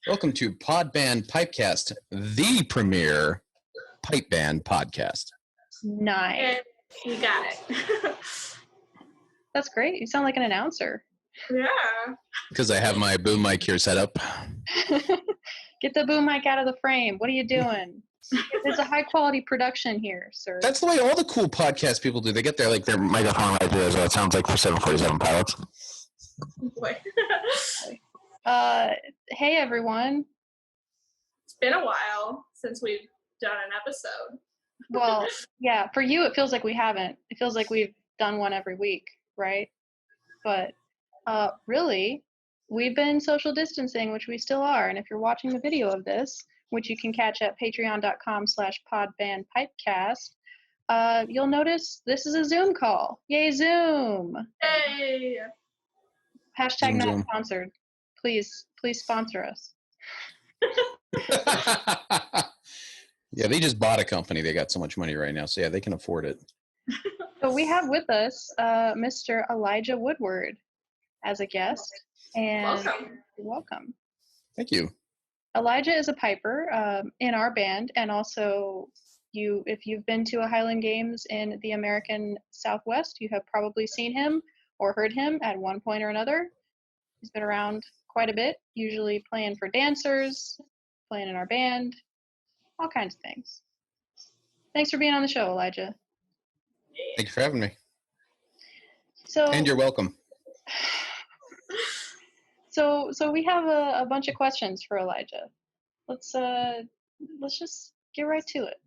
Welcome to Pod Band Pipecast, the premier pipe band podcast. Nice. You got it. That's great. You sound like an announcer. Yeah. Because I have my boom mic here set up. Get the boom mic out of the frame. What are you doing? There's a high quality production here, sir. That's the way all the cool podcast people do. They get their microphone right there, so it sounds like for 747 pilots. Hey everyone. It's been a while since we've done an episode. Well, yeah, for you it feels like we haven't. It feels like we've done one every week, right? But really, we've been social distancing, which we still are. And if you're watching the video of this, which you can catch at patreon.com/podbandpipecast, you'll notice this is a Zoom call. Yay, Zoom! Hey! Hashtag Zoom, not Zoom. sponsored. Please sponsor us. Yeah, they just bought a company. They got so much money right now. So yeah, they can afford it. So we have with us Mr. Elijah Woodward as a guest. And welcome. Thank you. Elijah is a piper in our band, and also if you've been to a Highland Games in the American Southwest, you have probably seen him or heard him at one point or another. He's been around quite a bit, usually playing for dancers, playing in our band, all kinds of things. Thanks for being on the show, Elijah. Thank you for having me. So, And you're welcome. So we have a bunch of questions for Elijah. Let's just get right to it.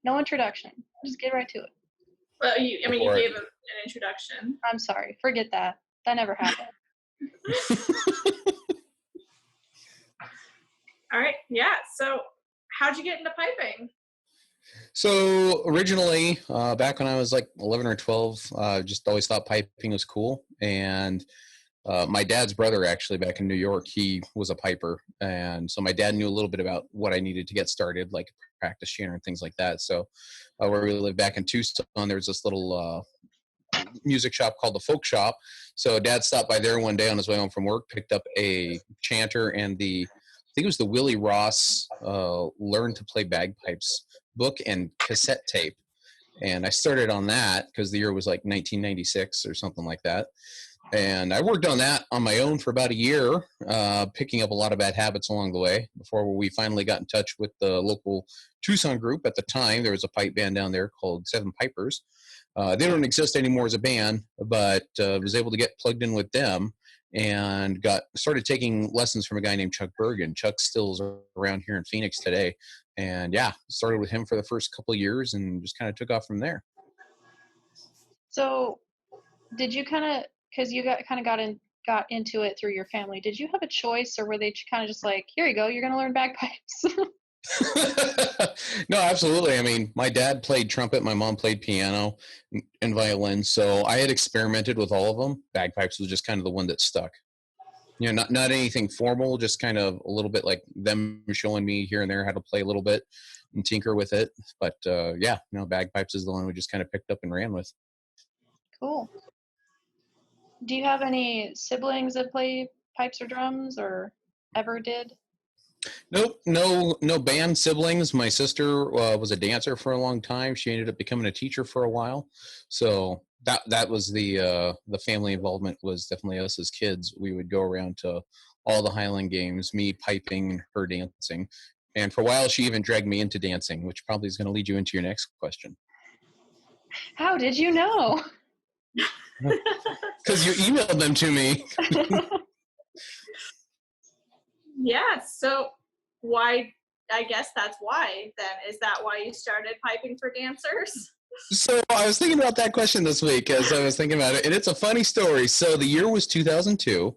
No introduction. Just get right to it. Well, you gave an introduction. I'm sorry. Forget that. That never happened. All right. Yeah. So how'd you get into piping? So originally, back when I was like 11 or 12, just always thought piping was cool. And my dad's brother, actually, back in New York, he was a piper. And so my dad knew a little bit about what I needed to get started, like practice tuner and things like that. So where we lived back in Tucson, there was this little music shop called the Folk Shop. So Dad stopped by there one day on his way home from work, picked up a chanter and I think it was the Willie Ross Learn to Play Bagpipes book and cassette tape. And I started on that because the year was like 1996 or something like that. And I worked on that on my own for about a year, picking up a lot of bad habits along the way before we finally got in touch with the local Tucson group. At the time, there was a pipe band down there called Seven Pipers. They don't exist anymore as a band, but was able to get plugged in with them and started taking lessons from a guy named Chuck Bergen. Chuck still's around here in Phoenix today. And yeah, started with him for the first couple of years and just kind of took off from there. So did you because you got into it through your family, did you have a choice, or were they kind of just like, here you go, you're going to learn bagpipes? No, absolutely. I mean, my dad played trumpet, my mom played piano and violin, so I had experimented with all of them. Bagpipes was just kind of the one that stuck. You know, not anything formal, just kind of a little bit like them showing me here and there how to play a little bit and tinker with it. But yeah, bagpipes is the one we just kind of picked up and ran with. Cool. Do you have any siblings that play pipes or drums, or ever did? Nope, no band siblings. My sister was a dancer for a long time. She ended up becoming a teacher for a while. So that was the family involvement was definitely us as kids. We would go around to all the Highland Games, me piping and her dancing. And for a while, she even dragged me into dancing, which probably is going to lead you into your next question. How did you know? Because you emailed them to me. Yeah, so why, I guess that's why then. Is that why you started piping for dancers? So I was thinking about that question this week as I was thinking about it, and it's a funny story. So the year was 2002.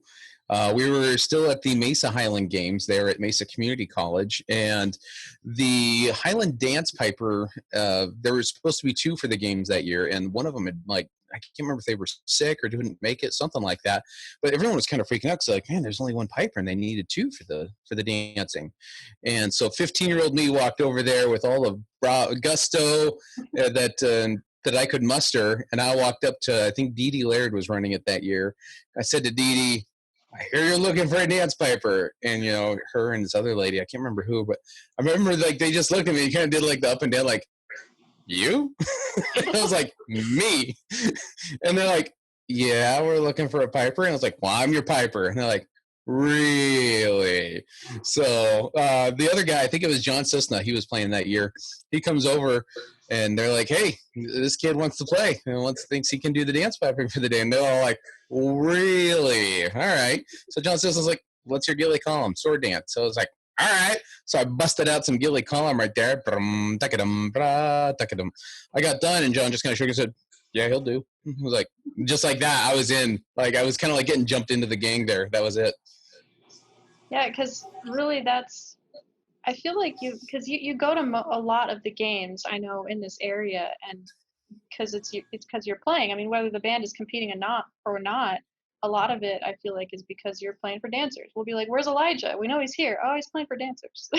We were still at the Mesa Highland Games there at Mesa Community College, and the Highland Dance Piper, there was supposed to be two for the games that year, and one of them had, like, I can't remember if they were sick or didn't make it, something like that. But everyone was kind of freaking out because, like, man, there's only one piper, and they needed two for the dancing. And so 15-year-old me walked over there with all the gusto that I could muster, and I walked up to, I think Dee Dee Laird was running it that year. I said to Dee Dee, I hear you're looking for a dance piper. And, you know, her and this other lady, I can't remember who, but I remember like they just looked at me and kind of did like the up and down, like, you? I was like, me. And they're like, yeah, we're looking for a piper. And I was like, well, I'm your piper. And they're like, really? So the other guy, I think it was John Cisna, he was playing that year. He comes over and they're like, hey, this kid wants to play and thinks he can do the dance piping for the day. And they're all like, really? All right. So John Cisna's like, what's your Gilly column? Sword dance. So I was like, all right. So I busted out some Gilly column right there. I got done and John just kind of shook and said, yeah, he'll do. I was like, just like that, I was in. Like, I was kind of like getting jumped into the gang there. That was it. Yeah, because really I feel like because you go to a lot of the games I know in this area, and because it's because you're playing. I mean, whether the band is competing or not, a lot of it I feel like is because you're playing for dancers. We'll be like, where's Elijah? We know he's here. Oh, he's playing for dancers.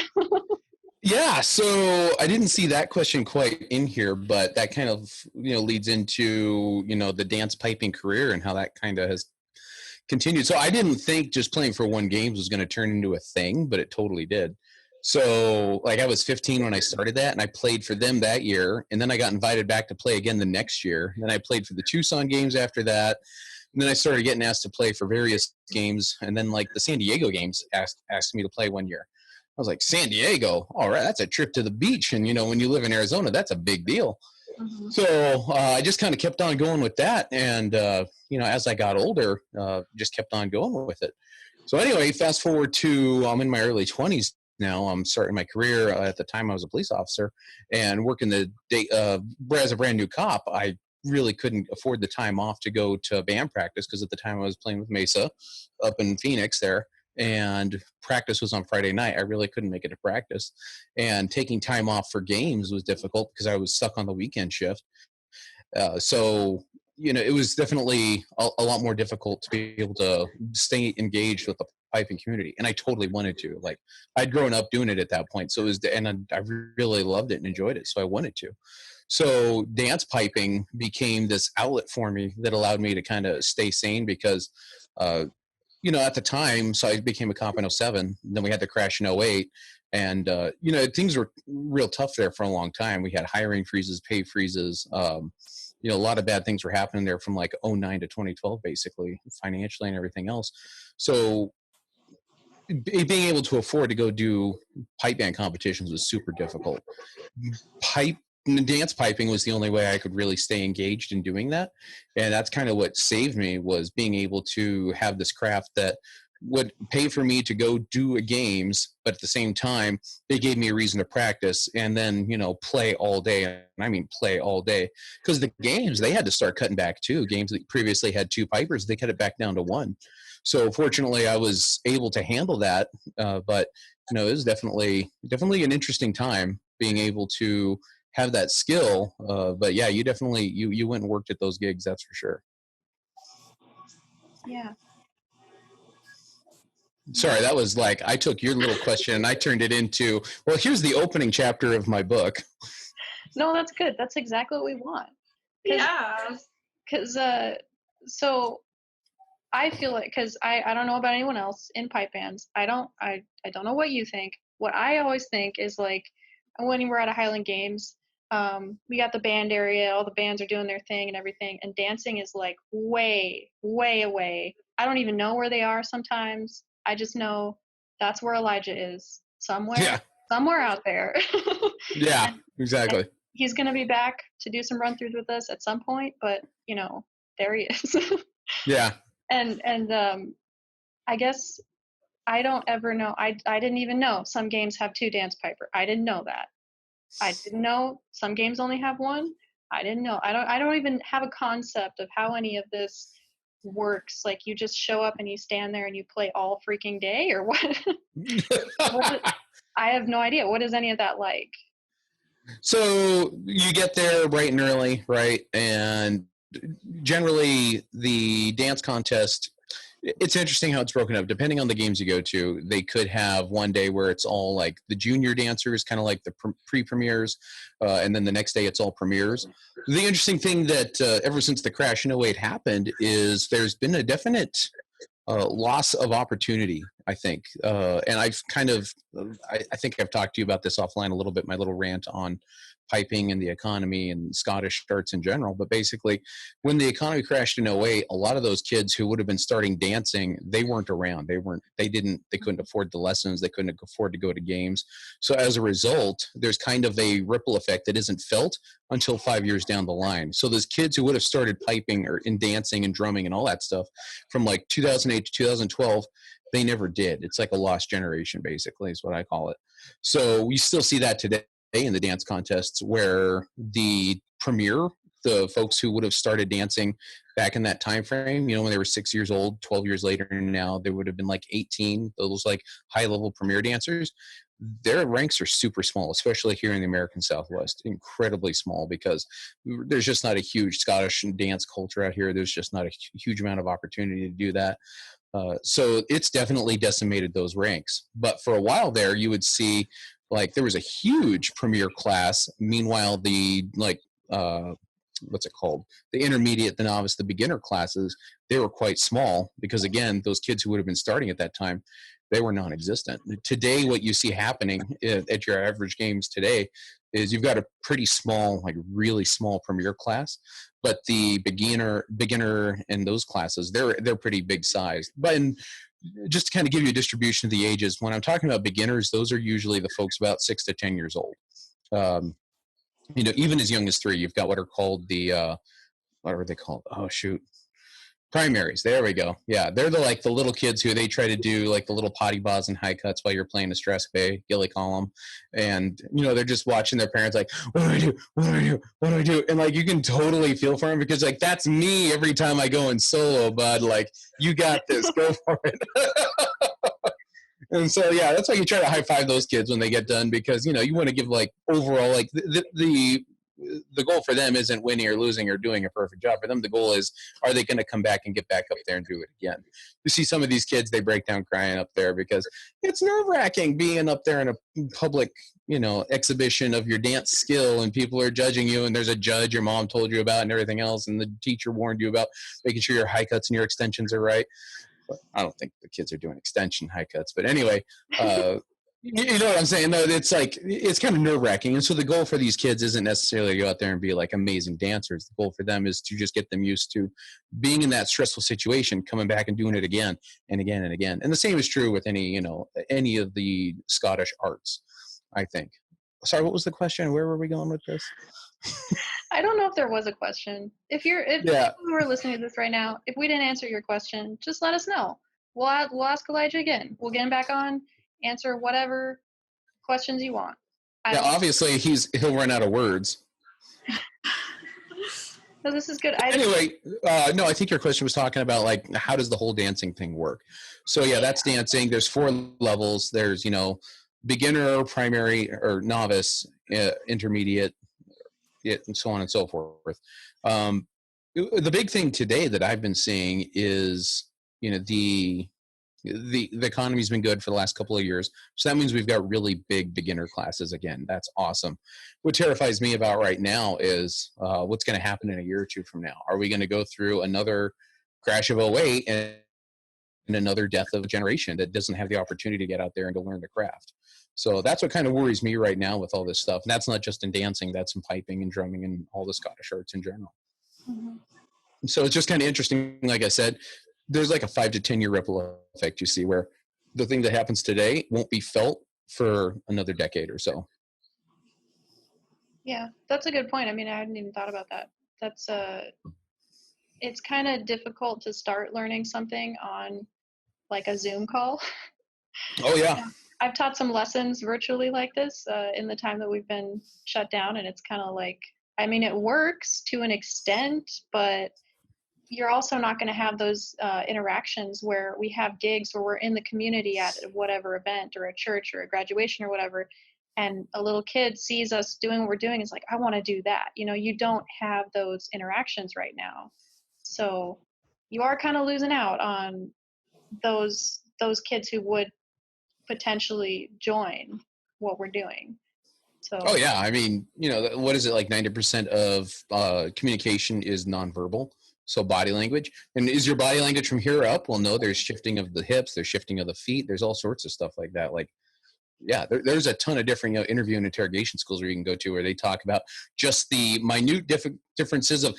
Yeah, so I didn't see that question quite in here, but that kind of, you know, leads into, you know, the dance piping career and how that kind of has continued. So I didn't think just playing for one game was going to turn into a thing, but it totally did. So like I was 15 when I started that, and I played for them that year, and then I got invited back to play again the next year. And then I played for the Tucson games after that. And then I started getting asked to play for various games, and then like the San Diego games asked me to play one year. I was like, San Diego, all right, that's a trip to the beach. And, you know, when you live in Arizona, that's a big deal. Mm-hmm. So I just kind of kept on going with that. And, you know, as I got older, just kept on going with it. So anyway, fast forward to I'm in my early 20s now. I'm starting my career. At the time I was a police officer and working the day as a brand new cop. I really couldn't afford the time off to go to band practice because at the time I was playing with Mesa up in Phoenix there. And practice was on Friday night. I really couldn't make it to practice. And taking time off for games was difficult because I was stuck on the weekend shift. So, you know, it was definitely a lot more difficult to be able to stay engaged with the piping community. And I totally wanted to. Like, I'd grown up doing it at that point. So it was, and I really loved it and enjoyed it. So I wanted to. So dance piping became this outlet for me that allowed me to kind of stay sane because, you know, at the time, so I became a cop in 07. Then we had the crash in 08. And, you know, things were real tough there for a long time. We had hiring freezes, pay freezes. You know, a lot of bad things were happening there from like 09 to 2012, basically, financially and everything else. So being able to afford to go do pipe band competitions was super difficult. Dance piping was the only way I could really stay engaged in doing that. And that's kind of what saved me, was being able to have this craft that would pay for me to go do games, but at the same time, they gave me a reason to practice and then, you know, play all day. And I mean, play all day, because the games, they had to start cutting back too. Games that previously had 2 pipers, they cut it back down to 1. So fortunately I was able to handle that. But, you know, it was definitely an interesting time being able to have that skill. But yeah, you definitely, you went and worked at those gigs. That's for sure. Yeah. Sorry, that was like, I took your little question and I turned it into, well, here's the opening chapter of my book. No, that's good. That's exactly what we want. Yeah. Because, so I feel like, because I don't know about anyone else in pipe bands. I don't know what you think. What I always think is like, when we're at a Highland Games, we got the band area, all the bands are doing their thing and everything, and dancing is like way, way away. I don't even know where they are sometimes. I just know that's where Elijah is, somewhere out there. Yeah, exactly. And he's going to be back to do some run-throughs with us at some point, but, you know, there he is. Yeah. And I guess I don't ever know. I didn't even know some games have 2 dance piper. I didn't know that. I didn't know some games only have 1. I didn't know. I don't even have a concept of how any of this works. Like, you just show up and you stand there and you play all freaking day, or what? I have no idea. What is any of that like? So you get there bright and early, right? And generally the dance contest, it's interesting how it's broken up. Depending on the games you go to, they could have one day where it's all like the junior dancers, kind of like the pre-premieres, and then the next day it's all premieres. The interesting thing that ever since the crash in 08 happened is there's been a definite loss of opportunity, I think. And I've kind of, I think I've talked to you about this offline a little bit, my little rant on piping and the economy and Scottish arts in general. But basically, when the economy crashed in '08, a lot of those kids who would have been starting dancing, they weren't around. They couldn't afford the lessons. They couldn't afford to go to games. So as a result, there's kind of a ripple effect that isn't felt until 5 years down the line. So those kids who would have started piping or in dancing and drumming and all that stuff from like 2008 to 2012, they never did. It's like a lost generation, basically, is what I call it. So we still see that today in the dance contests where the the folks who would have started dancing back in that time frame, when they were 6 years old, 12 years later now, they would have been like 18, those like high level premier dancers. Their ranks are super small, especially here in the American Southwest, incredibly small, because there's just not a huge Scottish dance culture out here. There's just not a huge amount of opportunity to do that. So it's definitely decimated those ranks. But for a while there, you would see like there was a huge premier class. Meanwhile, the what's it called? The intermediate, the novice, the beginner classes, they were quite small because, again, those kids who would have been starting at that time, they were non-existent. Today, what you see happening at your average games today is you've got a pretty small, like really small premier class, but the beginner and those classes, they're pretty big sized. But just to kind of give you a distribution of the ages, when I'm talking about beginners, those are usually the folks about 6 to 10 years old. Even as young as 3, you've got what are called what are they called? Oh, shoot. Primaries. There we go. Yeah, they're the little kids who they try to do like the little potty bas and high cuts while you're playing the stress bay, Gilly column, and they're just watching their parents like, what do I do? What do I do? What do I do? And like you can totally feel for them because like that's me every time I go in solo, bud. Like you got this, go for it. And so yeah, that's why you try to high five those kids when they get done because you want to give like overall like the goal for them isn't winning or losing or doing a perfect job. For them, the goal is, are they going to come back and get back up there and do it again? You see some of these kids, they break down crying up there because it's nerve-wracking being up there in a public, exhibition of your dance skill and people are judging you and there's a judge your mom told you about and everything else and the teacher warned you about making sure your high cuts and your extensions are right. But I don't think the kids are doing extension high cuts. But anyway, you know what I'm saying? No, it's like it's kind of nerve-wracking. And so the goal for these kids isn't necessarily to go out there and be like amazing dancers. The goal for them is to just get them used to being in that stressful situation, coming back and doing it again and again and again. And the same is true with any of the Scottish arts, I think. Sorry, what was the question? Where were we going with this? I don't know if there was a question. If you were listening to this right now, if we didn't answer your question, just let us know. We'll ask Elijah again. We'll get him back on, answer whatever questions you want. Obviously he'll run out of words. So this is good. Anyway, no, I think your question was talking about like how does the whole dancing thing work? So yeah, that's dancing. There's 4 levels. There's beginner, primary, or novice, intermediate, and so on and so forth. The big thing today that I've been seeing is the economy's been good for the last couple of years, so that means we've got really big beginner classes again. That's awesome. What terrifies me about right now is what's going to happen in a year or 2 from now. Are we going to go through another crash of '08 and another death of a generation that doesn't have the opportunity to get out there and to learn the craft? So that's what kind of worries me right now with all this stuff. And that's not just in dancing, that's in piping and drumming and all the Scottish arts in general. Mm-hmm. So it's just kind of interesting. Like I said, there's like a 5 to 10 year ripple effect you see where the thing that happens today won't be felt for another decade or so. Yeah, that's a good point. I mean, I hadn't even thought about that. That's it's kind of difficult to start learning something on like a Zoom call. Oh yeah. I've taught some lessons virtually like this in the time that we've been shut down, and it's kind of like, I mean, it works to an extent, but you're also not going to have those interactions where we have gigs where we're in the community at whatever event or a church or a graduation or whatever, and a little kid sees us doing what we're doing. It's like, I want to do that. You don't have those interactions right now. So you are kind of losing out on those kids who would potentially join what we're doing. So oh yeah, I mean, what is it, like 90% of communication is nonverbal. So body language. And is your body language from here up? Well, no, there's shifting of the hips, there's shifting of the feet, there's all sorts of stuff like that. Like, yeah, there's a ton of different interview and interrogation schools where you can go to where they talk about just the minute differences of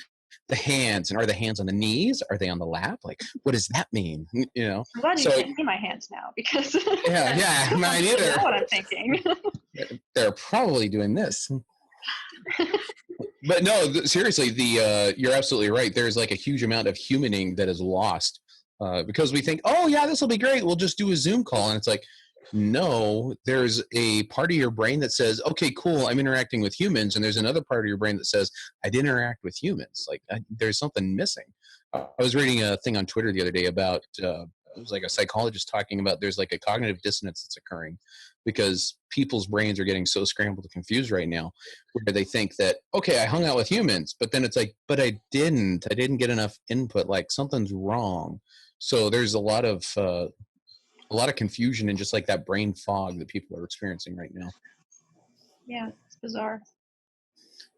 the hands, and are the hands on the knees? Are they on the lap? Like, what does that mean? You know. I'm glad you So can't see my hands now because yeah, mine either. I know what I'm thinking. They're probably doing this. But no, seriously, you're absolutely right. There's like a huge amount of humaning that is lost because we think, oh yeah, this will be great. We'll just do a Zoom call, and it's like, no, there's a part of your brain that says, okay, cool, I'm interacting with humans, and there's another part of your brain that says, I didn't interact with humans. Like, there's something missing. I was reading a thing on Twitter the other day about it was like a psychologist talking about there's like a cognitive dissonance that's occurring because people's brains are getting so scrambled and confused right now where they think that, okay, I hung out with humans, but then it's like, but I didn't get enough input, like something's wrong. So there's a lot of confusion and just like that brain fog that people are experiencing right now. Yeah, it's bizarre.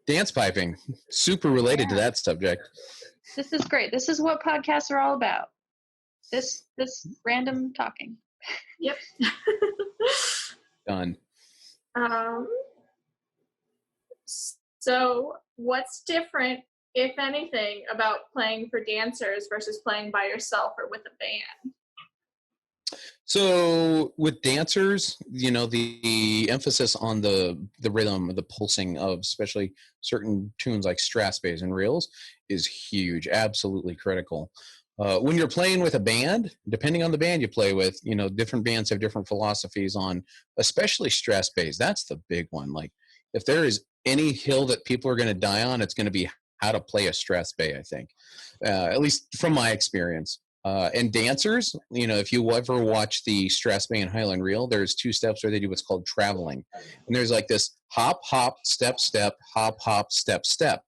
Dance piping, super related to that subject. This is great. This is what podcasts are all about. This random talking. Yep. Done. So what's different, if anything, about playing for dancers versus playing by yourself or with a band? So with dancers, you know, the emphasis on the rhythm, the pulsing of especially certain tunes like Strathspeys and reels is huge, absolutely critical. When you're playing with a band, depending on the band you play with, you know, different bands have different philosophies on, especially Strathspeys. That's the big one. Like, if there is any hill that people are going to die on, it's going to be how to play a Strathspey, I think, at least from my experience. And dancers, you know, if you ever watch the Strathspey and Highland Reel, there's 2 steps where they do what's called traveling. And there's like this hop, hop, step, step, hop, hop, step, step.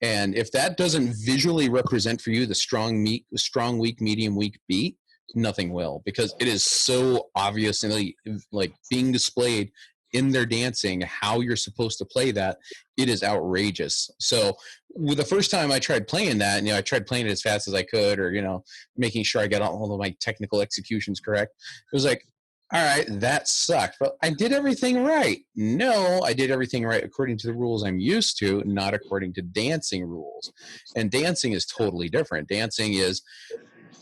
And if that doesn't visually represent for you the strong, weak, medium, weak beat, nothing will, because it is so obviously like being displayed in their dancing, how you're supposed to play that. It is outrageous. So the first time I tried playing that, you know, I tried playing it as fast as I could, or, you know, making sure I got all of my technical executions correct. It was like, all right, that sucked, but I did everything right. No, I did everything right according to the rules I'm used to, not according to dancing rules. And dancing is totally different. Dancing is,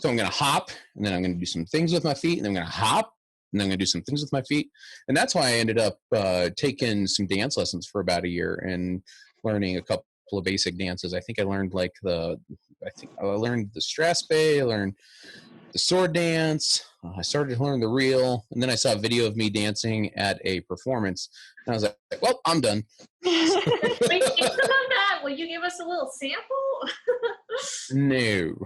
so I'm going to hop, and then I'm going to do some things with my feet, and then I'm going to hop, and then I'm going to do some things with my feet. And that's why I ended up taking some dance lessons for about a year and learning a couple of basic dances. I think I learned I learned the Strathspey, I learned the sword dance. I started to learn the reel, and then I saw a video of me dancing at a performance, and I was like, well, I'm done. Wait, think about that. Will you give us a little sample? No.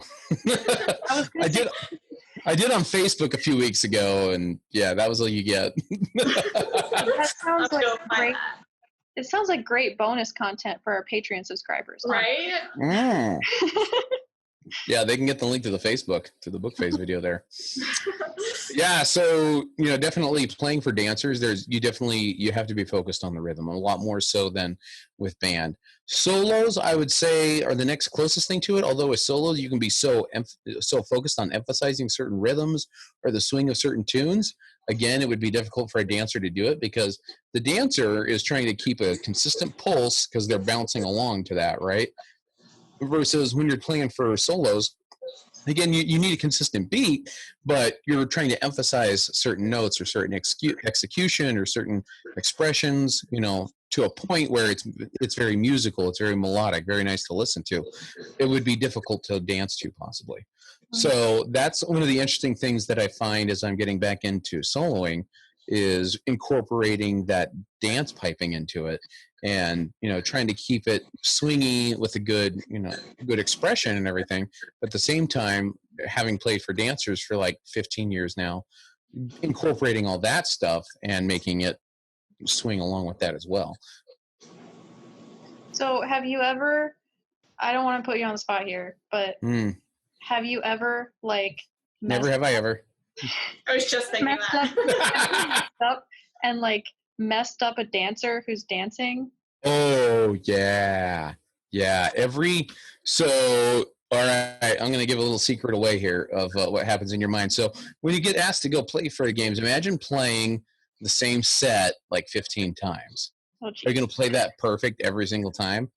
I did on Facebook a few weeks ago, and yeah, that was all you get. That sounds like great. It sounds like great bonus content for our Patreon subscribers. Right? Mm. Yeah, they can get the link to the Facebook, to the book phase video there. Yeah, so, you know, definitely playing for dancers, you have to be focused on the rhythm a lot more so than with band. Solos, I would say, are the next closest thing to it, although with solos you can be so focused on emphasizing certain rhythms or the swing of certain tunes. Again, it would be difficult for a dancer to do it because the dancer is trying to keep a consistent pulse because they're bouncing along to that, right? Versus when you're playing for solos, again, you need a consistent beat, but you're trying to emphasize certain notes or certain execution or certain expressions, you know, to a point where it's very musical, it's very melodic, very nice to listen to. It would be difficult to dance to, possibly. So that's one of the interesting things that I find as I'm getting back into soloing is incorporating that dance piping into it. And, you know, trying to keep it swingy with a good expression and everything. But at the same time, having played for dancers for like 15 years now, incorporating all that stuff and making it swing along with that as well. So have you ever, I don't want to put you on the spot here, but have you ever Never have I ever. I was just thinking messed up a dancer who's dancing? Oh yeah. So All right, I'm going to give a little secret away here of what happens in your mind. So when you get asked to go play for games, imagine playing the same set like 15 times. Oh, Are you going to play that perfect every single time?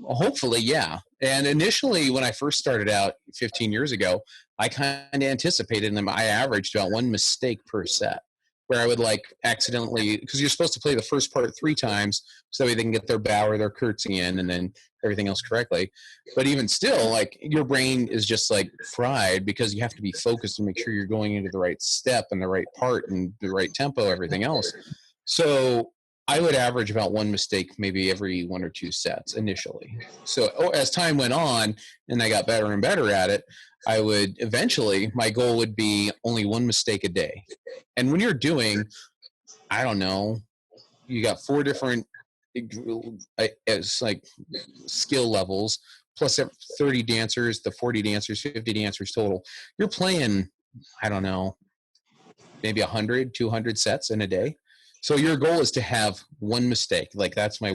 Well, hopefully, yeah. And initially, when I first started out 15 years ago, I kind of anticipated them. I averaged about one mistake per set, where I would like accidentally, because you're supposed to play the first part 3 times, so they can get their bow or their curtsy in, and then everything else correctly. But even still, like your brain is just like fried because you have to be focused and make sure you're going into the right step and the right part and the right tempo, everything else. So I would average about one mistake maybe every 1 or 2 sets initially. So as time went on and I got better and better at it, I would eventually, my goal would be only 1 mistake a day. And when you're doing, I don't know, you got 4 different, it's like skill levels, plus 30 dancers, the 40 dancers, 50 dancers total. You're playing, I don't know, maybe 100, 200 sets in a day. So your goal is to have 1 mistake. Like that's my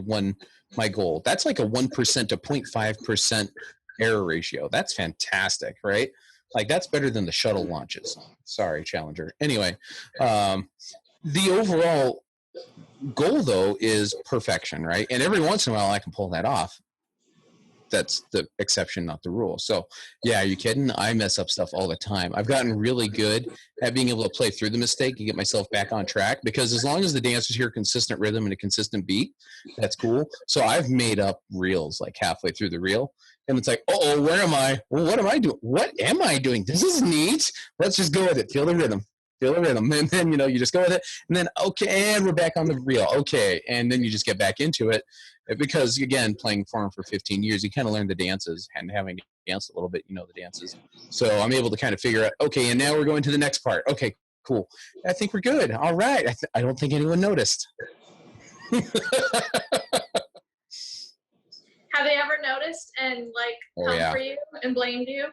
goal. That's like a 1% to 0.5% error ratio. That's fantastic, right? Like that's better than the shuttle launches. Sorry, Challenger. Anyway, the overall goal though is perfection, right? And every once in a while I can pull that off. That's the exception, not the rule. So yeah, are you kidding? I mess up stuff all the time. I've gotten really good at being able to play through the mistake and get myself back on track, because as long as the dancers hear consistent rhythm and a consistent beat, that's cool. So I've made up reels like halfway through the reel, and it's like, oh, where am I? Well, what am I doing? What am I doing? This is neat. Let's just go with it. Feel the rhythm. And then, you just go with it. And then, okay, and we're back on the reel. Okay. And then you just get back into it. Because, again, playing for 15 years, you kind of learn the dances, and having danced a little bit, the dances. So I'm able to kind of figure out, okay, and now we're going to the next part. Okay, cool. I think we're good. All right. I don't think anyone noticed. Have they ever noticed and come for you and blamed you?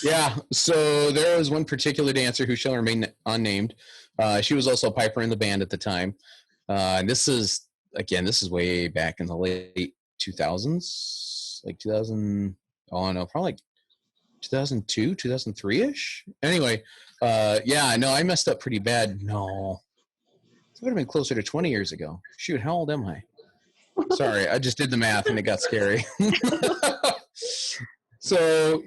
Yeah. So there was one particular dancer who shall remain unnamed. She was also a piper in the band at the time. And this is way back in the late 2000s, like 2000. Oh no, probably like 2002, 2003-ish. Anyway, I messed up pretty bad. No, it would have been closer to 20 years ago. Shoot, how old am I? Sorry, I just did the math and it got scary. So,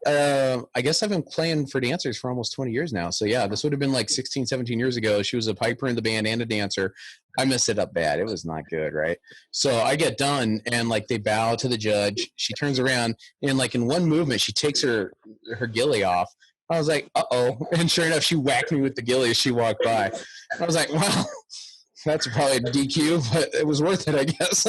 I guess I've been playing for dancers for almost 20 years now. So, yeah, this would have been like 16, 17 years ago. She was a piper in the band and a dancer. I messed it up bad. It was not good, right? So I get done, and, they bow to the judge. She turns around, and, in one movement, she takes her ghillie off. I was like, uh-oh. And sure enough, she whacked me with the ghillie as she walked by. I was like, well, that's probably a DQ, but it was worth it, I guess.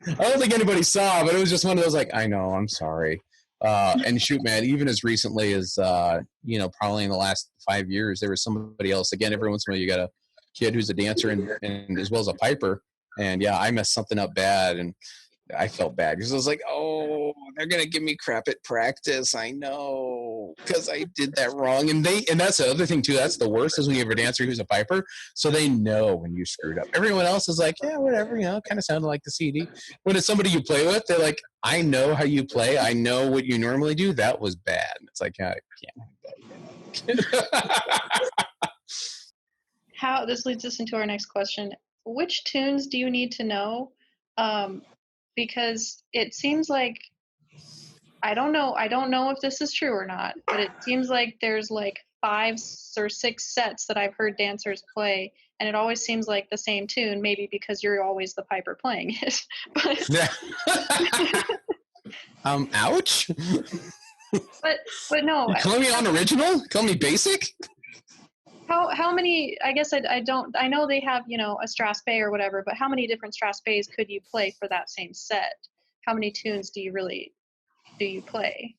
I don't think anybody saw, but it was just one of those I know, I'm sorry. And shoot, man, even as recently as, probably in the last 5 years, there was somebody else. Again, every once in a while you got a kid who's a dancer and as well as a piper. And, I messed something up bad, and I felt bad because I was like, oh, they're going to give me crap at practice. I know, because I did that wrong. And that's the other thing, too. That's the worst, is when you have a dancer who's a piper. So they know when you screwed up. Everyone else is like, yeah, whatever, kind of sounded like the CD. When it's somebody you play with, they're like, I know how you play. I know what you normally do. That was bad. It's like, I can't have that. This leads us into our next question. Which tunes do you need to know? Because it seems like, I don't know if this is true or not, but it seems like there's 5 or 6 sets that I've heard dancers play, and it always seems like the same tune, maybe because you're always the piper playing it. But ouch. But no. You call me unoriginal? Call me basic? How many, I guess I know they have, a strathspey or whatever, but how many different strathspeys could you play for that same set? How many tunes do you play?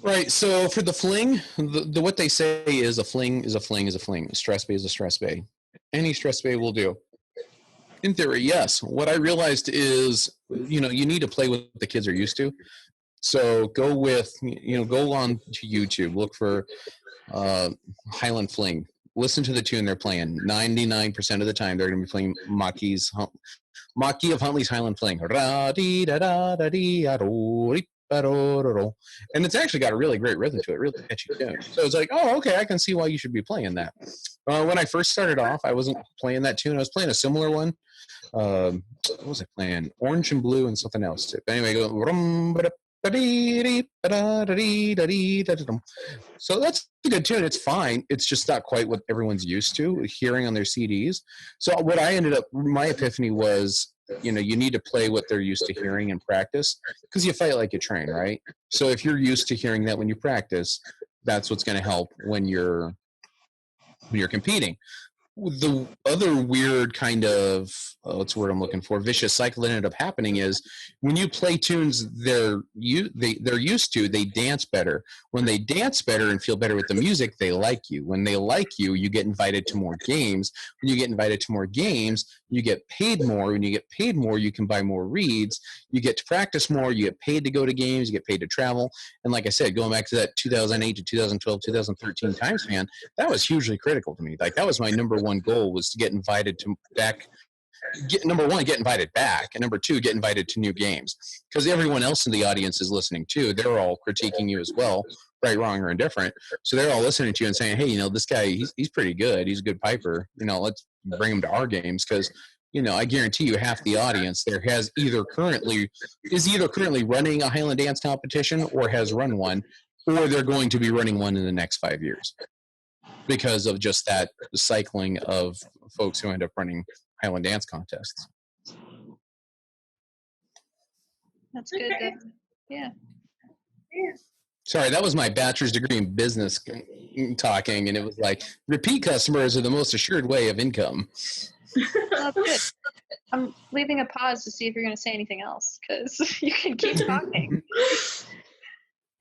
Right. So for the fling, what they say is a fling is a fling is a fling. A strathspey is a strathspey. Any strathspey will do. In theory, yes. What I realized is, you need to play what the kids are used to. So go on to YouTube, look for Highland Fling, listen to the tune they're playing. 99% of the time, they're going to be playing Maki of Huntley's Highland Fling. And it's actually got a really great rhythm to it, really catchy tune. So it's like, oh, okay, I can see why you should be playing that. When I first started off, I wasn't playing that tune. I was playing a similar one. What was I playing? Orange and Blue and something else. But anyway, go. So that's a good tune. It's fine. It's just not quite what everyone's used to hearing on their CDs. So what I ended up, my epiphany was, you need to play what they're used to hearing and practice, because you fight like you train, right? So if you're used to hearing that when you practice, that's what's going to help when you're competing. The other weird kind of what's the word I'm looking for, vicious cycle that ended up happening is when you play tunes they're used to, they dance better. When they dance better and feel better with the music, they like you. When they like you, you get invited to more games. When you get invited to more games, you get paid more. When you get paid more, you can buy more reeds. You get to practice more. You get paid to go to games. You get paid to travel. And like I said, going back to that 2008 to 2012, 2013 time span, that was hugely critical to me. Like that was my number one goal, was to get invited to back. Number one, get invited back, and number two, get invited to new games, because everyone else in the audience is listening too. They're all critiquing you as well, right, wrong, or indifferent. So they're all listening to you and saying, hey, this guy, he's pretty good. He's a good piper. Let's bring him to our games, because I guarantee you half the audience there is either currently running a Highland dance competition or has run one, or they're going to be running one in the next 5 years, because of just that cycling of folks who end up running Highland dance contests. That's good. Okay. Yeah. Sorry, that was my bachelor's degree in business talking, and it was like, repeat customers are the most assured way of income. Well, that's good. I'm leaving a pause to see if you're going to say anything else, because you can keep talking.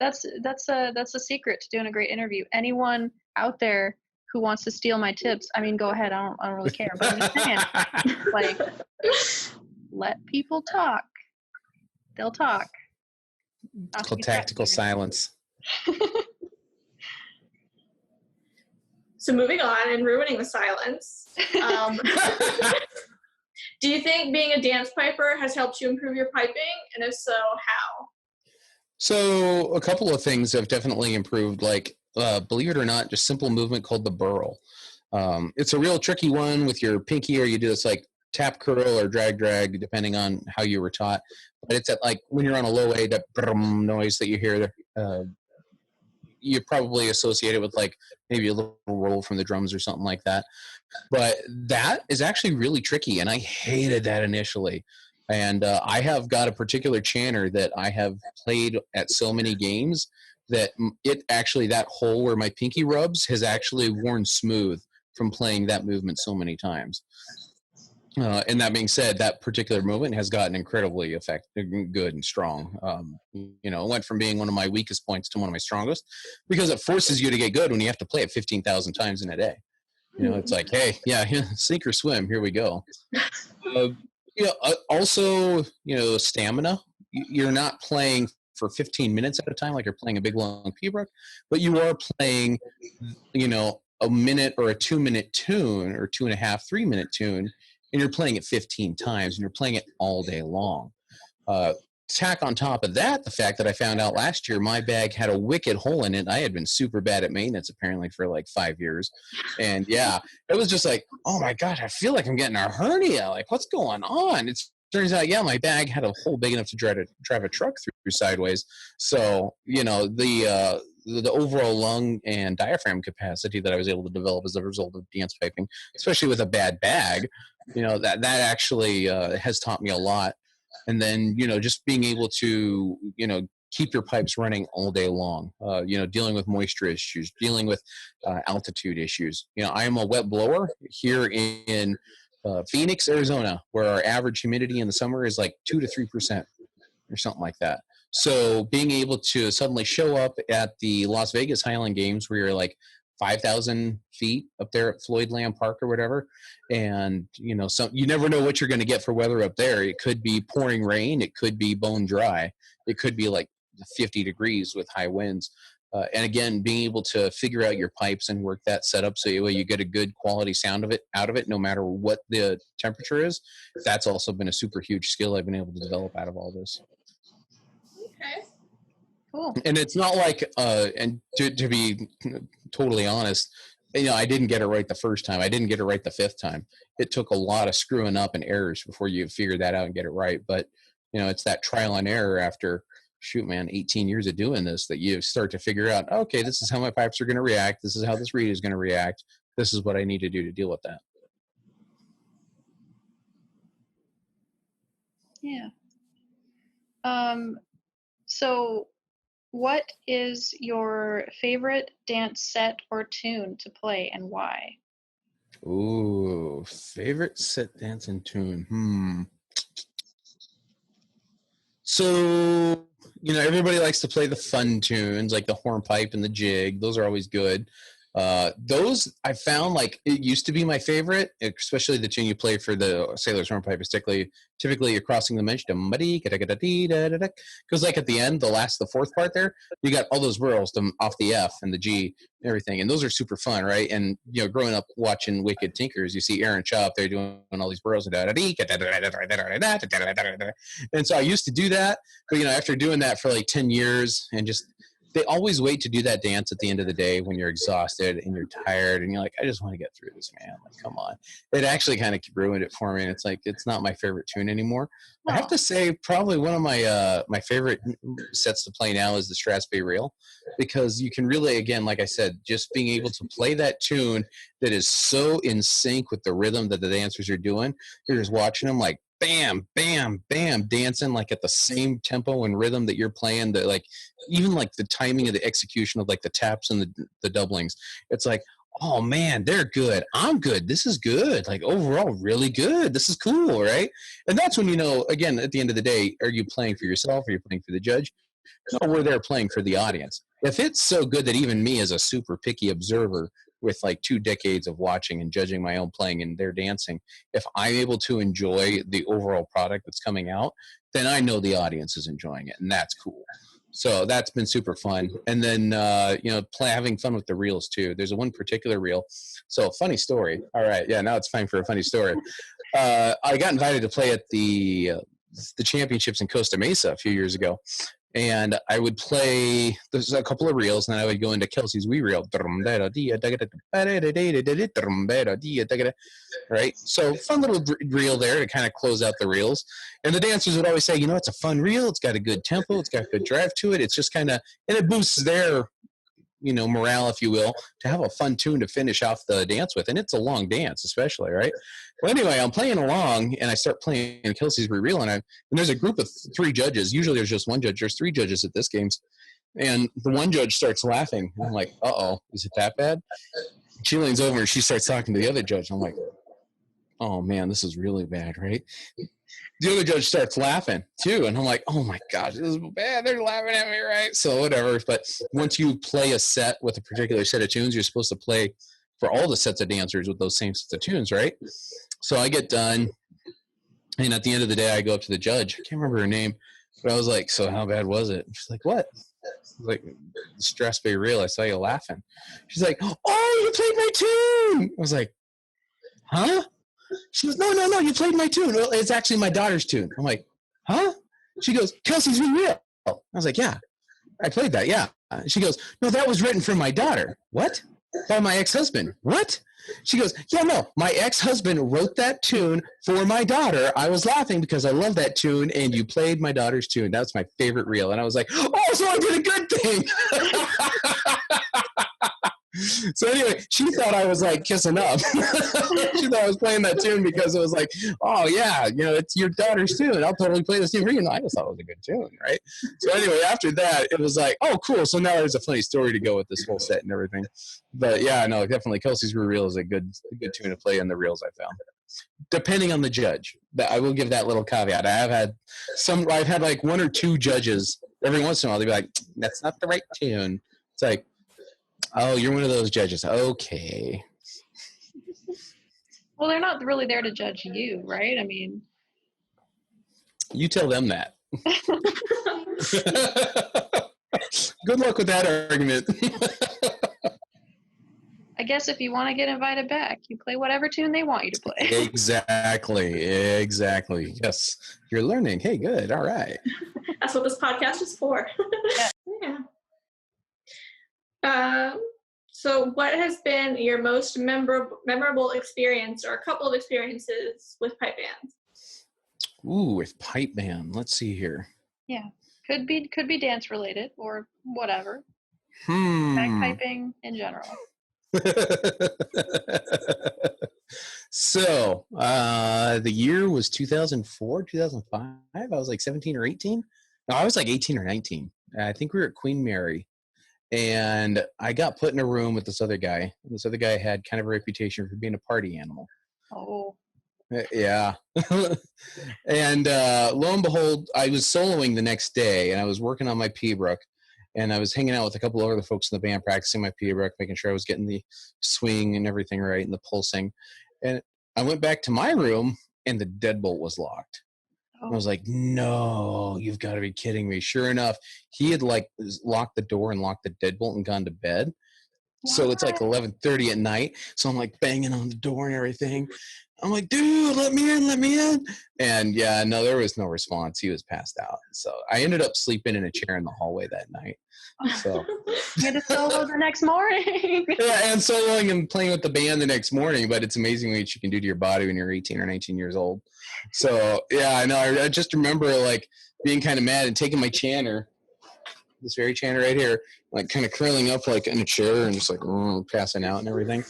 That's a secret to doing a great interview. Anyone out there who wants to steal my tips, I mean, go ahead. I don't really care. But I'm just saying, like, let people talk. They'll talk. It's called tactical silence. So moving on and ruining the silence. Do you think being a dance piper has helped you improve your piping? And if so, how? So a couple of things have definitely improved, like, believe it or not, just simple movement called the burl. It's a real tricky one with your pinky, or you do this like tap curl or drag, depending on how you were taught. But it's at, like, when you're on a low A, that brum noise that you hear, you probably associate it with like maybe a little roll from the drums or something like that. But that is actually really tricky, and I hated that initially. And I have got a particular chanter that I have played at so many games that that hole where my pinky rubs has actually worn smooth from playing that movement so many times. And that being said, that particular movement has gotten incredibly effective, good and strong. It went from being one of my weakest points to one of my strongest, because it forces you to get good when you have to play it 15,000 times in a day. It's like, hey, yeah, sink or swim, here we go. Also, stamina. You're not playing for 15 minutes at a time like you're playing a big long Pibroch, but you are playing, a minute or a 2-minute tune, or 2.5, 3-minute tune, and you're playing it 15 times, and you're playing it all day long. Tack on top of that the fact that I found out last year my bag had a wicked hole in it. I had been super bad at maintenance apparently for like 5 years, and yeah, it was just like, oh my god, I feel like I'm getting a hernia. Like, what's going on? It turns out, yeah, my bag had a hole big enough to drive a truck through sideways. So the overall lung and diaphragm capacity that I was able to develop as a result of dance piping, especially with a bad bag, that actually has taught me a lot. And then, just being able to, keep your pipes running all day long, dealing with moisture issues, dealing with altitude issues. I am a wet blower here in Phoenix, Arizona, where our average humidity in the summer is like 2 to 3% or something like that. So being able to suddenly show up at the Las Vegas Highland Games where you're like 5,000 feet up there at Floyd Lamb Park or whatever, and you never know what you're going to get for weather up there. It could be pouring rain, it could be bone dry, it could be like 50 degrees with high winds. And again, being able to figure out your pipes and work that setup so you get a good quality sound out of it, no matter what the temperature is. That's also been a super huge skill I've been able to develop out of all this. Okay. Cool. And it's not like, and to be totally honest, I didn't get it right the first time. I didn't get it right the fifth time. It took a lot of screwing up and errors before you figure that out and get it right. But, it's that trial and error after, 18 years of doing this that you start to figure out, okay, this is how my pipes are going to react. This is how this reed is going to react. This is what I need to do to deal with that. Yeah. So what is your favorite dance set or tune to play and why? Ooh, favorite set, dance, and tune. So, everybody likes to play the fun tunes like the hornpipe and the jig. Those are always good. Those I found, like, it used to be my favorite, especially the tune you play for the sailor's hornpipe, typically you're crossing the mensch, because like at the end, the fourth part there, you got all those whirls off the F and the G and everything, and those are super fun, right? And growing up watching Wicked Tinkers, you see Aaron Shaw up there doing all these whirls, and so I used to do that, but after doing that for like 10 years and just they always wait to do that dance at the end of the day when you're exhausted and you're tired and you're like, I just want to get through this, man. Like, come on. It actually kind of ruined it for me. And it's like, it's not my favorite tune anymore. I have to say probably one of my my favorite sets to play now is the Strasbourg Reel, because you can really, again, like I said, just being able to play that tune that is so in sync with the rhythm that the dancers are doing. You're just watching them like, bam, bam, bam, dancing like at the same tempo and rhythm that you're playing, that like even like the timing of the execution of like the taps and the doublings. It's like, oh man, they're good. I'm good. This is good. Like overall, really good. This is cool, right? And that's when again, at the end of the day, are you playing for yourself or are you playing for the judge? No, we're there playing for the audience. If it's so good that even me as a super picky observer with like 2 decades of watching and judging my own playing and their dancing, if I'm able to enjoy the overall product that's coming out, then I know the audience is enjoying it, and that's cool. So that's been super fun. And then, having fun with the reels too. There's one particular reel. So funny story. All right. Yeah. Now it's time for a funny story. I got invited to play at the championships in Costa Mesa a few years ago. And I would play, there's a couple of reels, and then I would go into Kelsey's wee reel. Right? So fun little reel there to kind of close out the reels. And the dancers would always say, it's a fun reel. It's got a good tempo. It's got a good drive to it. It's just kind of, and it boosts their, morale, if you will, to have a fun tune to finish off the dance with. And it's a long dance, especially, right? Well, anyway, I'm playing along, and I start playing Kelsey's reel, and there's a group of 3 judges. Usually there's just one judge. There's 3 judges at this games. And the one judge starts laughing. I'm like, uh-oh, is it that bad? She leans over, and she starts talking to the other judge. I'm like, oh, man, this is really bad, right? The other judge starts laughing too, and I'm like, oh my gosh, this is bad. They're laughing at me, right? So whatever. But once you play a set with a particular set of tunes, you're supposed to play for all the sets of dancers with those same sets of tunes, right? So I get done, and at the end of the day, I go up to the judge. I can't remember her name, but I was like, so how bad was it? She's like, what? I was like, the Strasbourg Reel, I saw you laughing. She's like, oh, you played my tune. I was like, huh? She goes, no, you played my tune. Well, it's actually my daughter's tune. I'm like, huh? She goes, Kelsey's Real. I was like, yeah, I played that, yeah. She goes, no, that was written for my daughter. What? By my ex-husband. What? She goes, yeah, no, my ex-husband wrote that tune for my daughter. I was laughing because I love that tune, and you played my daughter's tune. That's my favorite reel. And I was like, oh, so I did a good thing. So anyway, she thought I was like kissing up. She thought I was playing that tune because it was like, oh yeah, it's your daughter's tune. I'll totally play this tune for you. I just thought it was a good tune, right? So anyway, after that, it was like, oh cool. So now there's a funny story to go with this whole set and everything. But yeah, no, definitely Kelsey's Reel is a good tune to play in the reels I found. Depending on the judge, I will give that little caveat. I've had like 1 or 2 judges every once in a while. They'd be like, that's not the right tune. It's like, oh, you're one of those judges. Okay. Well, they're not really there to judge you, right? I mean, you tell them that. Good luck with that argument. I guess if you want to get invited back, you play whatever tune they want you to play. Exactly. Yes. You're learning. Hey, good. All right. That's what this podcast is for. Yeah. So what has been your most memorable experience, or a couple of experiences with pipe bands? Ooh, with pipe band. Let's see here. Yeah. Could be dance related or whatever. Bagpiping in general. So, the year was 2004, 2005. I was like 17 or 18. No, I was like 18 or 19. I think we were at Queen Mary. And I got put in a room with this other guy. This other guy had kind of a reputation for being a party animal. Oh. Yeah. And lo and behold, I was soloing the next day, and I was working on my Pembroke, and I was hanging out with a couple of other folks in the band, practicing my Pembroke, making sure I was getting the swing and everything right and the pulsing. And I went back to my room, and the deadbolt was locked. Oh. I was like, no, you've got to be kidding me. Sure enough, he had like locked the door and locked the deadbolt and gone to bed. What? So it's like 11:30 at night. So I'm like banging on the door and everything. I'm like, dude, let me in. And yeah, no, there was no response. He was passed out. So I ended up sleeping in a chair in the hallway that night. So you had to solo the next morning. Yeah, and soloing and playing with the band the next morning, but it's amazing what you can do to your body when you're 18 or 19 years old. So yeah, I know. I just remember like being kind of mad and taking my chanter, this very chanter right here, like kind of curling up like in a chair and just like passing out and everything.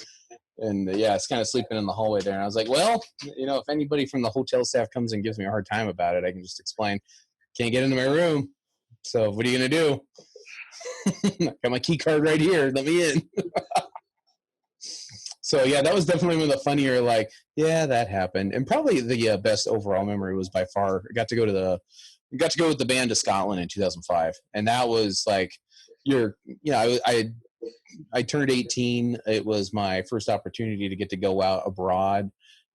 And yeah, it's kind of sleeping in the hallway there. And I was like, well, if anybody from the hotel staff comes and gives me a hard time about it, I can just explain, can't get into my room. So what are you going to do? I got my key card right here. Let me in. So yeah, that was definitely one of the funnier, like, yeah, that happened. And probably the best overall memory was by far, I got to go with the band to Scotland in 2005. And that was like, I turned 18. It was my first opportunity to get to go out abroad,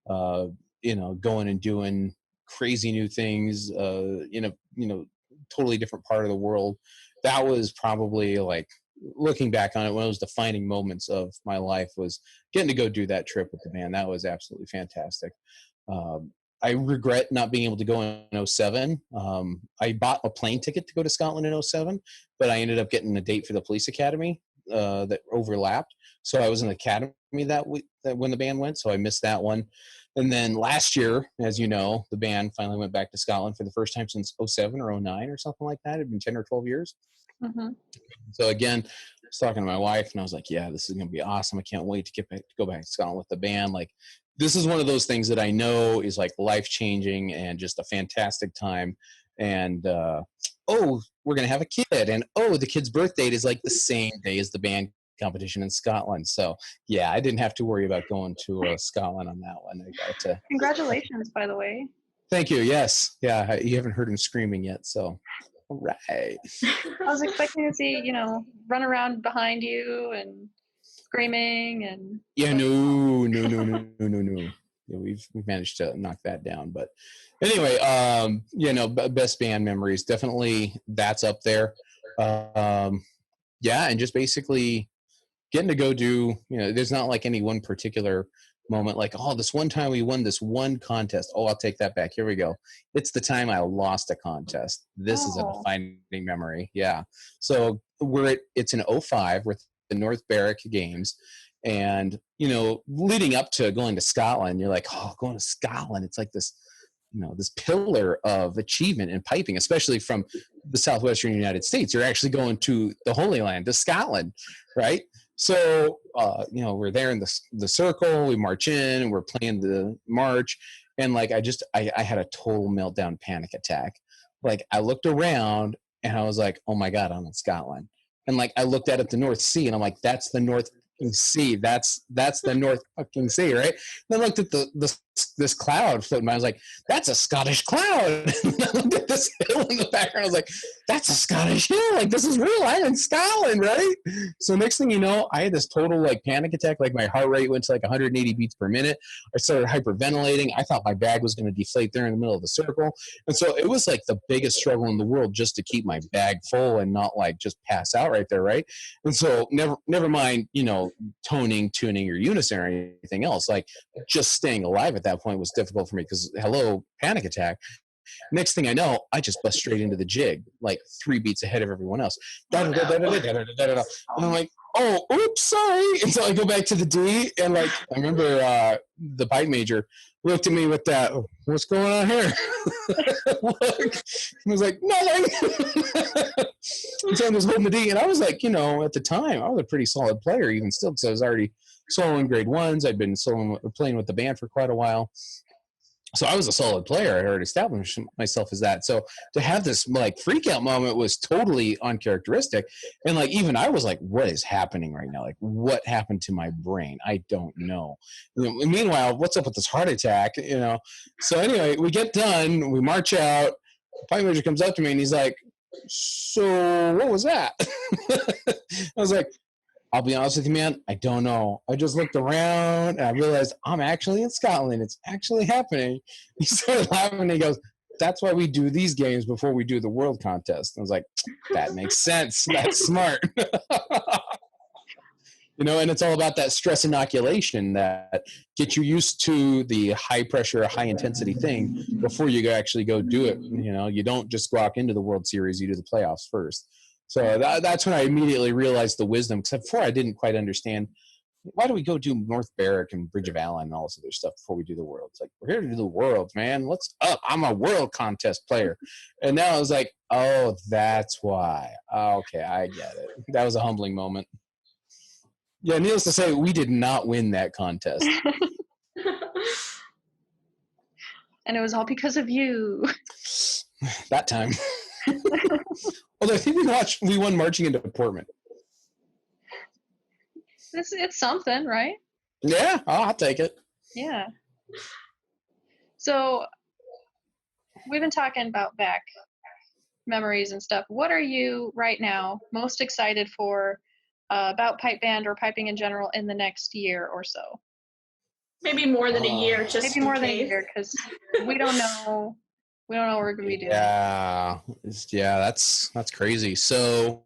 going and doing crazy new things, totally different part of the world. That was probably like, looking back on it, one of those defining moments of my life was getting to go do that trip with the band. That was absolutely fantastic. I regret not being able to go in 2007. I bought a plane ticket to go to Scotland in 2007, but I ended up getting a date for the police academy that overlapped. So I was in the academy that when the band went, so I missed that one. And then last year, as you know, the band finally went back to Scotland for the first time since 2007 or 2009 or something like that. It had been 10 or 12 years. Mm-hmm. So again, I was talking to my wife, and I was like, yeah, this is going to be awesome. I can't wait to go back to Scotland with the band. Like, this is one of those things that I know is like life-changing and just a fantastic time. And, we're going to have a kid. And, the kid's birth date is like the same day as the band competition in Scotland. So, yeah, I didn't have to worry about going to Scotland on that one. I got to. Congratulations, by the way. Thank you. Yes. Yeah, you haven't heard him screaming yet, so. All right. I was expecting to see, run around behind you and screaming and. Yeah, no. Yeah, we've managed to knock that down, but anyway, best band memories, definitely that's up there. And just basically getting to go do, there's not like any one particular moment like, this one time we won this one contest. I'll take that back. Here we go. It's the time I lost a contest. This is a defining memory. Yeah. So it's in 2005 with the North Berwick Games. And, leading up to going to Scotland, you're like, going to Scotland. It's like this, this pillar of achievement in piping, especially from the Southwestern United States. You're actually going to the Holy Land, to Scotland, right? So, we're there in the circle, we march in, and we're playing the march. And like, I had a total meltdown, panic attack. Like, I looked around and I was like, oh my God, I'm in Scotland. And like, I looked at the North Sea and I'm like, that's the North Sea. That's the North fucking Sea, right? And I looked at the this cloud floating by. I was like, that's a Scottish cloud. And I looked at this hill in the background. I was like, that's a Scottish hill. Like, this is real. I'm in Scotland, right? So next thing you know, I had this total like panic attack. Like my heart rate went to like 180 beats per minute. I started hyperventilating. I thought my bag was going to deflate there in the middle of the circle. And so it was like the biggest struggle in the world just to keep my bag full and not like just pass out right there, right? And so never mind, you know, toning, tuning your unison or anything else. Like just staying alive at that point was difficult for me because hello, panic attack. Next thing I know, I just bust straight into the jig, like 3 beats ahead of everyone else. And I'm like, oh, oops, sorry. And so I go back to the D, and like I remember the pipe major looked at me with that, oh, what's going on here? Look, I was like, nothing. And so I was holding the D, and I was like, you know, at the time, I was a pretty solid player even still, because I was already soloing grade ones. I'd been playing with the band for quite a while. So I was a solid player. I had already established myself as that. So to have this like freak out moment was totally uncharacteristic. And like, even I was like, what is happening right now? Like, what happened to my brain? I don't know. Meanwhile, what's up with this heart attack? You know? So anyway, we get done, we march out. The pipe major comes up to me and he's like, so what was that? I was like, I'll be honest with you, man, I don't know. I just looked around and I realized I'm actually in Scotland. It's actually happening. He started laughing and he goes, that's why we do these games before we do the world contest. I was like, that makes sense. That's smart. You know, and it's all about that stress inoculation that gets you used to the high pressure, high intensity thing before you actually go do it. You know, you don't just walk into the World Series, you do the playoffs first. So that's when I immediately realized the wisdom, because before I didn't quite understand, why do we go do North Berwick and Bridge of Allen and all this other stuff before we do the World? It's like, we're here to do the World, man. What's up? I'm a world contest player. And now I was like, oh, that's why. Okay, I get it. That was a humbling moment. Yeah, needless to say, we did not win that contest. And it was all because of you. That time. Although I think we won marching into Portman. It's something, right? Yeah, I'll take it. Yeah. So we've been talking about back memories and stuff. What are you right now most excited for about pipe band or piping in general in the next year or so? Maybe more than a year, just maybe more than a year, because we don't know. We don't know what we're gonna be doing. Yeah, that's crazy. So,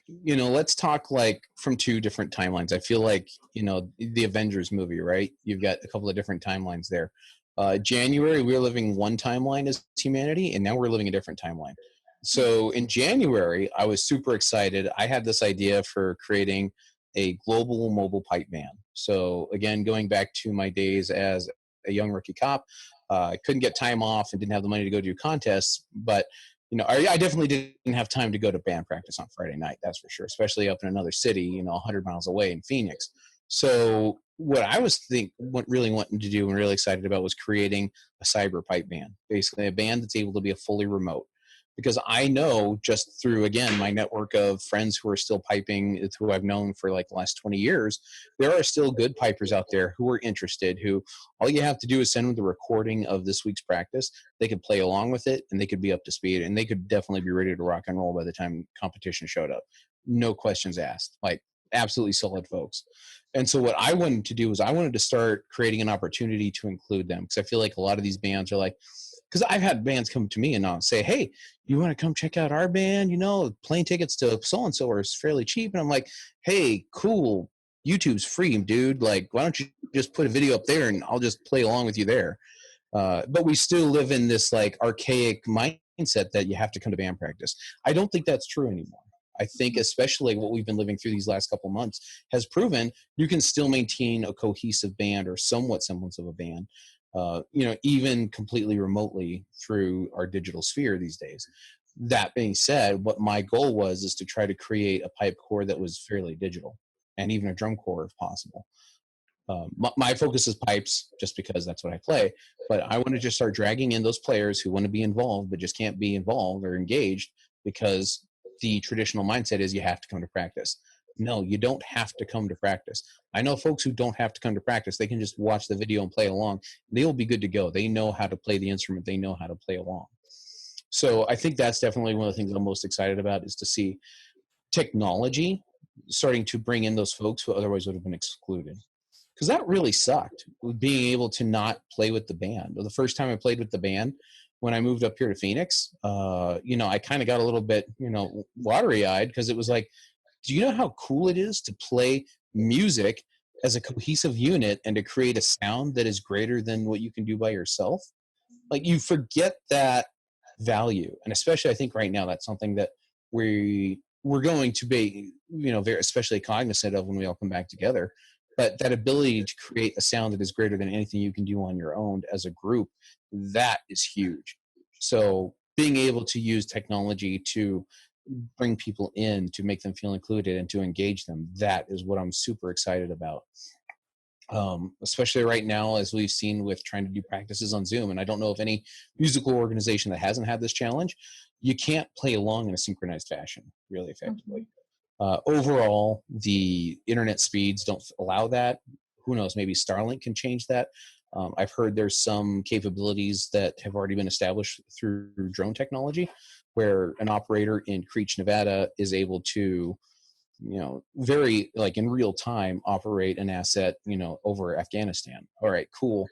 you know, let's talk like from 2 different timelines. I feel like, you know, the Avengers movie, right? You've got a couple of different timelines there. January, we were living one timeline as humanity, and now we're living a different timeline. So in January, I was super excited. I had this idea for creating a global mobile pipe band. So again, going back to my days as a young rookie cop, I couldn't get time off and didn't have the money to go do contests, but you know, I definitely didn't have time to go to band practice on Friday night. That's for sure, especially up in another city, you know, 100 miles away in Phoenix. So what I was really wanting to do and really excited about was creating a cyber pipe band, basically a band that's able to be a fully remote. Because I know just through, again, my network of friends who are still piping, who I've known for like the last 20 years, there are still good pipers out there who are interested, who all you have to do is send them the recording of this week's practice. They could play along with it and they could be up to speed and they could definitely be ready to rock and roll by the time competition showed up. No questions asked, like absolutely solid folks. And so what I wanted to do was I wanted to start creating an opportunity to include them, because I feel like a lot of these bands are like, because I've had bands come to me and say, hey, you want to come check out our band? You know, plane tickets to so-and-so are fairly cheap. And I'm like, hey, cool. YouTube's free, dude. Like, why don't you just put a video up there and I'll just play along with you there. But we still live in this like archaic mindset that you have to come to band practice. I don't think that's true anymore. I think especially what we've been living through these last couple months has proven you can still maintain a cohesive band or somewhat semblance of a band. You know, even completely remotely through our digital sphere these days. That being said, what my goal was is to try to create a pipe core that was fairly digital, and even a drum core if possible. My focus is pipes just because that's what I play, but I want to just start dragging in those players who want to be involved but just can't be involved or engaged because the traditional mindset is you have to come to practice. No, you don't have to come to practice. I know folks who don't have to come to practice. They can just watch the video and play along. They will be good to go. They know how to play the instrument. They know how to play along. So I think that's definitely one of the things I'm most excited about, is to see technology starting to bring in those folks who otherwise would have been excluded. Because that really sucked, being able to not play with the band. The first time I played with the band, when I moved up here to Phoenix, I kind of got a little bit, watery-eyed, because it was like, do you know how cool it is to play music as a cohesive unit and to create a sound that is greater than what you can do by yourself? Like, you forget that value. And especially I think right now, that's something that we're going to be, very especially cognizant of when we all come back together. But that ability to create a sound that is greater than anything you can do on your own as a group, that is huge. So being able to use technology to bring people in, to make them feel included and to engage them, that is what I'm super excited about. Especially right now, as we've seen with trying to do practices on Zoom. And I don't know of any musical organization that hasn't had this challenge. You can't play along in a synchronized fashion really effectively. Overall, the internet speeds don't allow that. Who knows, maybe Starlink can change that. I've heard there's some capabilities that have already been established through drone technology, where an operator in Creech, Nevada is able to, very like in real time operate an asset, over Afghanistan. All right, cool.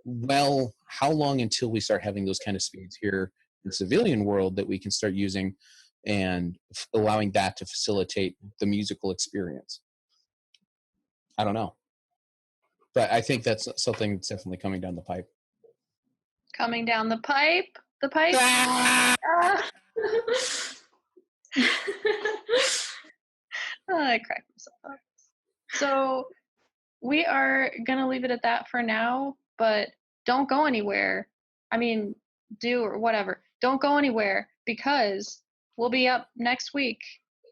Well, how long until we start having those kind of speeds here in the civilian world that we can start using and allowing that to facilitate the musical experience? I don't know. But I think that's something that's definitely coming down the pipe. Coming down the pipe? The pipe? I cracked myself up. So we are going to leave it at that for now, but don't go anywhere. I mean, do or whatever. Don't go anywhere, because we'll be up next week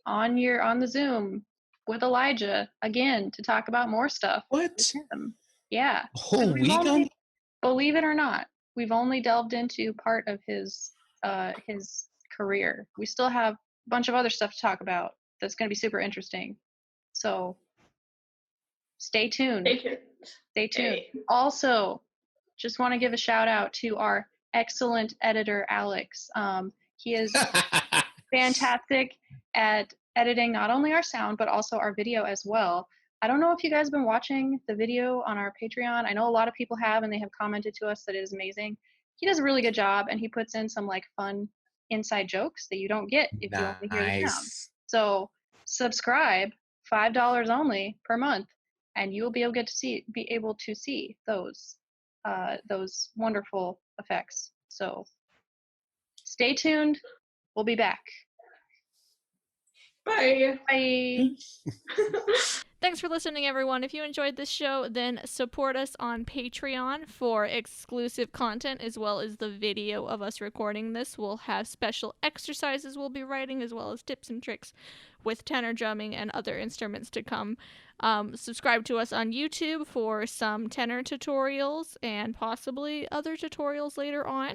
on the Zoom with Elijah again to talk about more stuff. What? Yeah. A whole week on? Believe it or not, we've only delved into part of his career. We still have a bunch of other stuff to talk about that's going to be super interesting. So stay tuned. Stay tuned. Hey. Also, just want to give a shout out to our excellent editor, Alex. He is fantastic at editing not only our sound, but also our video as well. I don't know if you guys have been watching the video on our Patreon. I know a lot of people have, and they have commented to us that it is amazing. He does a really good job, and he puts in some like fun inside jokes that you don't get if you only hear the sound. So subscribe, $5 only per month, and you will be able to see those wonderful effects. So stay tuned. We'll be back. Bye. Bye. Thanks for listening, everyone. If you enjoyed this show, then support us on Patreon for exclusive content, as well as the video of us recording this. We'll have special exercises we'll be writing, as well as tips and tricks with tenor drumming and other instruments to come. Subscribe to us on YouTube for some tenor tutorials and possibly other tutorials later on.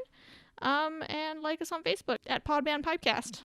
And like us on Facebook at Podband Pipecast.